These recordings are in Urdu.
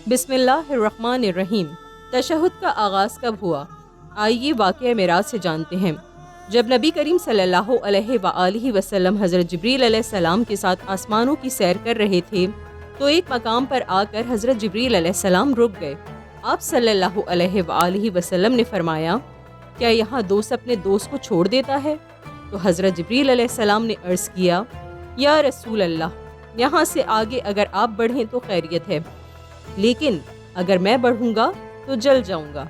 بسم اللہ الرحمن الرحیم۔ تشہد کا آغاز کب ہوا؟ آئیے واقعہ معراج سے جانتے ہیں۔ جب نبی کریم صلی اللہ علیہ وآلہ وسلم حضرت جبریل علیہ السلام کے ساتھ آسمانوں کی سیر کر رہے تھے تو ایک مقام پر آ کر حضرت جبریل علیہ السلام رک گئے۔ آپ صلی اللہ علیہ وآلہ وسلم نے فرمایا، کیا یہاں دوست اپنے دوست کو چھوڑ دیتا ہے؟ تو حضرت جبریل علیہ السلام نے عرض کیا، یا رسول اللہ، یہاں سے آگے اگر آپ بڑھیں تو خیریت ہے، لیکن اگر میں بڑھوں گا تو جل جاؤں گا۔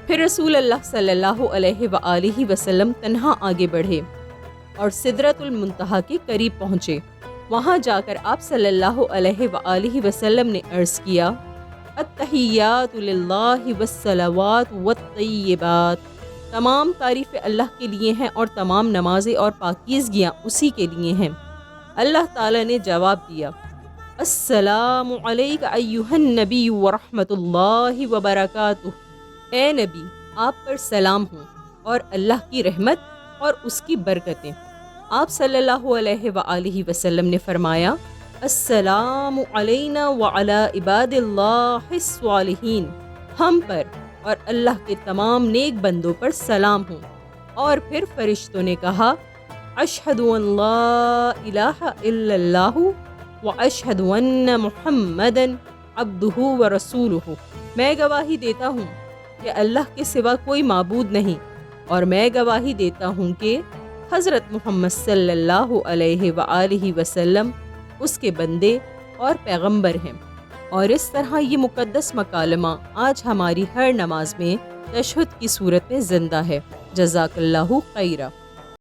پھر رسول اللہ صلی اللہ علیہ وآلہ وسلم تنہا آگے بڑھے اور سدرۃ المنتہا کے قریب پہنچے۔ وہاں جا کر آپ صلی اللہ علیہ وآلہ وسلم نے عرض کیا، التحیات للہ والصلوات والطیبات، تمام تعریف اللہ کے لیے ہیں اور تمام نمازیں اور پاکیزگیاں اسی کے لیے ہیں۔ اللہ تعالیٰ نے جواب دیا، السلام علیک ایھا النبی ورحمۃ اللہ وبرکاتہ، اے نبی آپ پر سلام ہوں اور اللہ کی رحمت اور اس کی برکتیں۔ آپ صلی اللہ علیہ وآلہ وسلم نے فرمایا، السلام علینا وعلی عباد اللہ الصالحین، ہم پر اور اللہ کے تمام نیک بندوں پر سلام ہوں۔ اور پھر فرشتوں نے کہا، اشہد ان لا الہ الا اللہ واشہد ان محمدا عبدہ ورسولہ، میں گواہی دیتا ہوں کہ اللہ کے سوا کوئی معبود نہیں، اور میں گواہی دیتا ہوں کہ حضرت محمد صلی اللہ علیہ وآلہ وسلم اس کے بندے اور پیغمبر ہیں۔ اور اس طرح یہ مقدس مکالمہ آج ہماری ہر نماز میں تشہد کی صورت میں زندہ ہے۔ جزاک اللہ خیرہ۔